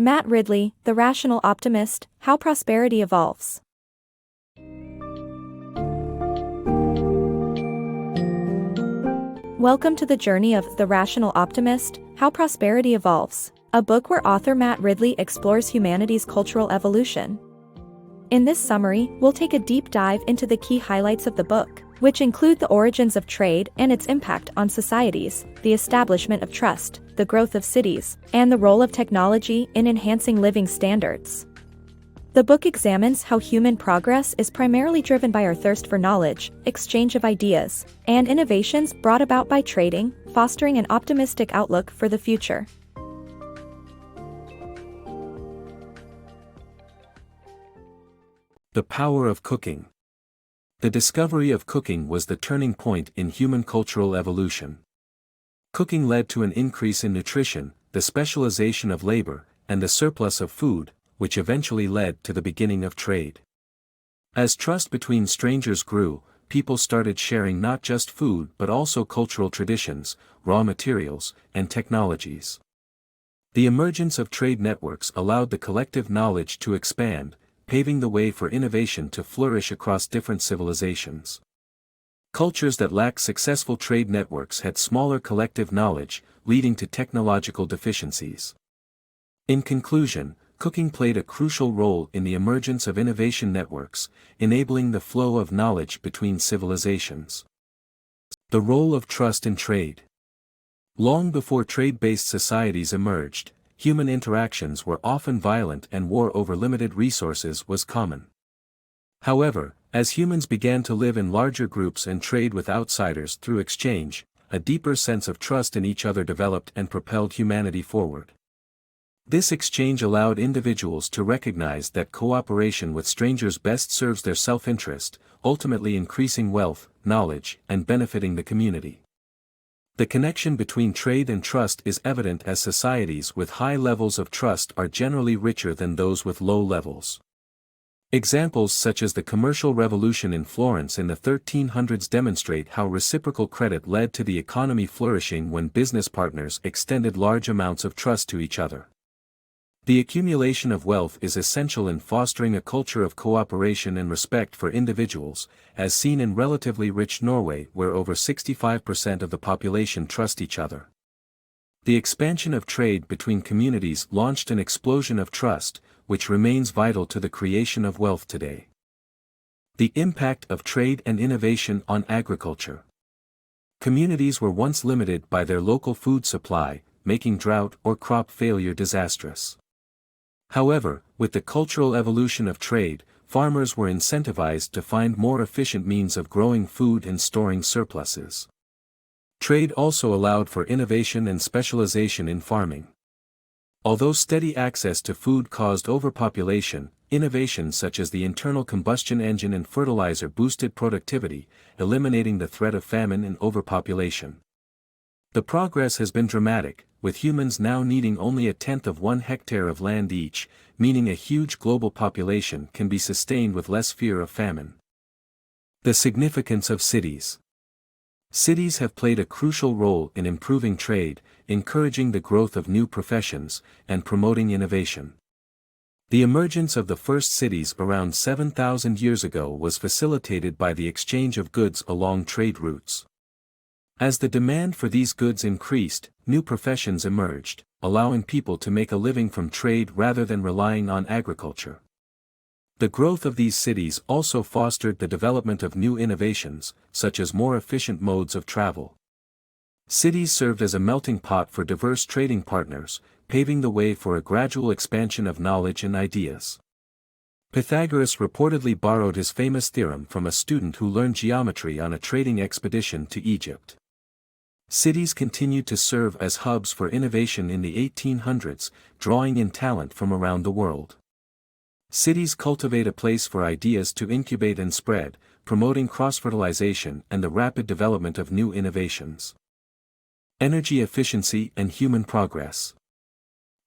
Matt Ridley, The Rational Optimist, How Prosperity Evolves. Welcome to the journey of The Rational Optimist, How Prosperity Evolves, a book where author Matt Ridley explores humanity's cultural evolution. In this summary, we'll take a deep dive into the key highlights of the book, which include the origins of trade and its impact on societies, the establishment of trust, the growth of cities, and the role of technology in enhancing living standards. The book examines how human progress is primarily driven by our thirst for knowledge, exchange of ideas, and innovations brought about by trading, fostering an optimistic outlook for the future. The power of cooking. The discovery of cooking was the turning point in human cultural evolution. Cooking led to an increase in nutrition, the specialization of labor, and the surplus of food, which eventually led to the beginning of trade. As trust between strangers grew, people started sharing not just food but also cultural traditions, raw materials, and technologies. The emergence of trade networks allowed the collective knowledge to expand, paving the way for innovation to flourish across different civilizations. Cultures that lacked successful trade networks had smaller collective knowledge, leading to technological deficiencies. In conclusion, cooking played a crucial role in the emergence of innovation networks, enabling the flow of knowledge between civilizations. The role of trust in trade. Long before trade-based societies emerged, human interactions were often violent and war over limited resources was common. However, as humans began to live in larger groups and trade with outsiders through exchange, a deeper sense of trust in each other developed and propelled humanity forward. This exchange allowed individuals to recognize that cooperation with strangers best serves their self-interest, ultimately increasing wealth, knowledge, and benefiting the community. The connection between trade and trust is evident as societies with high levels of trust are generally richer than those with low levels. Examples such as the commercial revolution in Florence in the 1300s demonstrate how reciprocal credit led to the economy flourishing when business partners extended large amounts of trust to each other. The accumulation of wealth is essential in fostering a culture of cooperation and respect for individuals, as seen in relatively rich Norway where over 65% of the population trust each other. The expansion of trade between communities launched an explosion of trust, which remains vital to the creation of wealth today. The impact of trade and innovation on agriculture. Communities were once limited by their local food supply, making drought or crop failure disastrous. However, with the cultural evolution of trade, farmers were incentivized to find more efficient means of growing food and storing surpluses. Trade also allowed for innovation and specialization in farming. Although steady access to food caused overpopulation, innovations such as the internal combustion engine and fertilizer boosted productivity, eliminating the threat of famine and overpopulation. The progress has been dramatic, with humans now needing only 1/10 of 1 hectare of land each, meaning a huge global population can be sustained with less fear of famine. The significance of cities. Cities have played a crucial role in improving trade, encouraging the growth of new professions, and promoting innovation. The emergence of the first cities around 7,000 years ago was facilitated by the exchange of goods along trade routes. As the demand for these goods increased, new professions emerged, allowing people to make a living from trade rather than relying on agriculture. The growth of these cities also fostered the development of new innovations, such as more efficient modes of travel. Cities served as a melting pot for diverse trading partners, paving the way for a gradual expansion of knowledge and ideas. Pythagoras reportedly borrowed his famous theorem from a student who learned geometry on a trading expedition to Egypt. Cities continued to serve as hubs for innovation in the 1800s, drawing in talent from around the world. Cities cultivate a place for ideas to incubate and spread, promoting cross-fertilization and the rapid development of new innovations. Energy efficiency and human progress.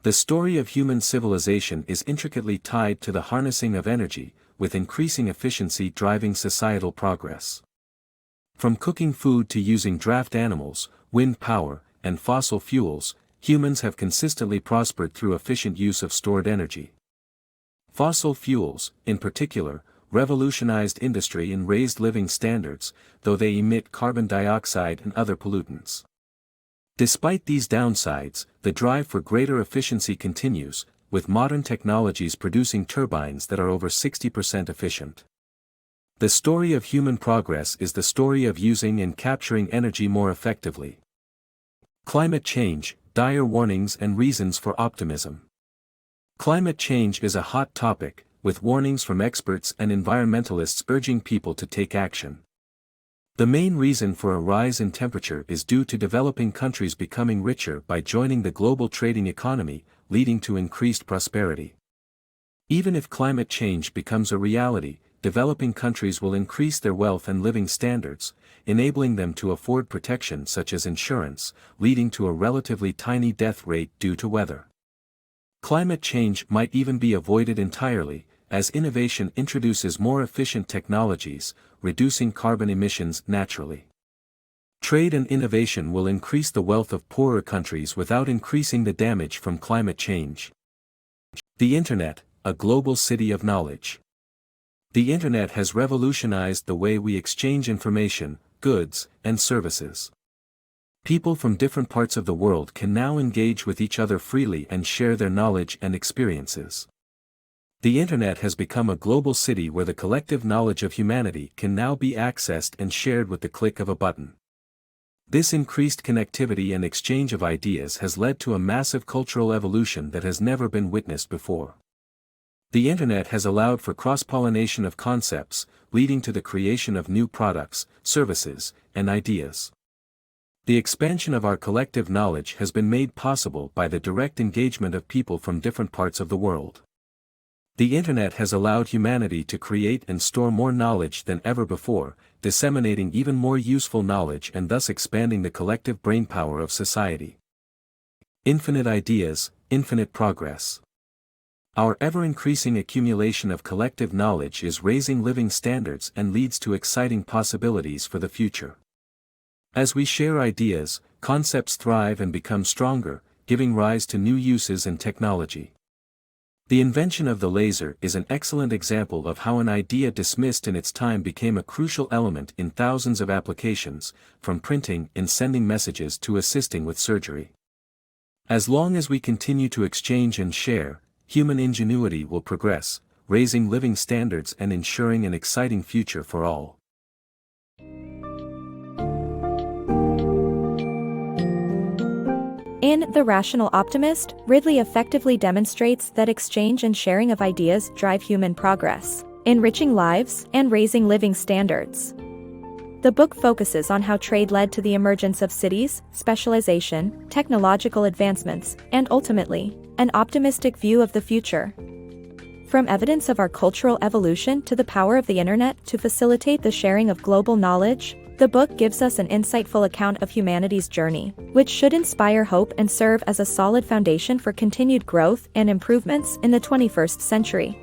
The story of human civilization is intricately tied to the harnessing of energy, with increasing efficiency driving societal progress. From cooking food to using draft animals, wind power, and fossil fuels, humans have consistently prospered through efficient use of stored energy. Fossil fuels, in particular, revolutionized industry and raised living standards, though they emit carbon dioxide and other pollutants. Despite these downsides, the drive for greater efficiency continues, with modern technologies producing turbines that are over 60% efficient. The story of human progress is the story of using and capturing energy more effectively. Climate change, dire warnings and reasons for optimism. Climate change is a hot topic, with warnings from experts and environmentalists urging people to take action. The main reason for a rise in temperature is due to developing countries becoming richer by joining the global trading economy, leading to increased prosperity. Even if climate change becomes a reality, developing countries will increase their wealth and living standards, enabling them to afford protection such as insurance, leading to a relatively tiny death rate due to weather. Climate change might even be avoided entirely, as innovation introduces more efficient technologies, reducing carbon emissions naturally. Trade and innovation will increase the wealth of poorer countries without increasing the damage from climate change. The Internet, a global city of knowledge. The Internet has revolutionized the way we exchange information, goods, and services. People from different parts of the world can now engage with each other freely and share their knowledge and experiences. The Internet has become a global city where the collective knowledge of humanity can now be accessed and shared with the click of a button. This increased connectivity and exchange of ideas has led to a massive cultural evolution that has never been witnessed before. The Internet has allowed for cross-pollination of concepts, leading to the creation of new products, services, and ideas. The expansion of our collective knowledge has been made possible by the direct engagement of people from different parts of the world. The Internet has allowed humanity to create and store more knowledge than ever before, disseminating even more useful knowledge and thus expanding the collective brainpower of society. Infinite ideas, infinite progress. Our ever-increasing accumulation of collective knowledge is raising living standards and leads to exciting possibilities for the future. As we share ideas, concepts thrive and become stronger, giving rise to new uses and technology. The invention of the laser is an excellent example of how an idea dismissed in its time became a crucial element in thousands of applications, from printing and sending messages to assisting with surgery. As long as we continue to exchange and share, human ingenuity will progress, raising living standards and ensuring an exciting future for all. In The Rational Optimist, Ridley effectively demonstrates that exchange and sharing of ideas drive human progress, enriching lives and raising living standards. The book focuses on how trade led to the emergence of cities, specialization, technological advancements, and ultimately, an optimistic view of the future. From evidence of our cultural evolution to the power of the Internet to facilitate the sharing of global knowledge, the book gives us an insightful account of humanity's journey, which should inspire hope and serve as a solid foundation for continued growth and improvements in the 21st century.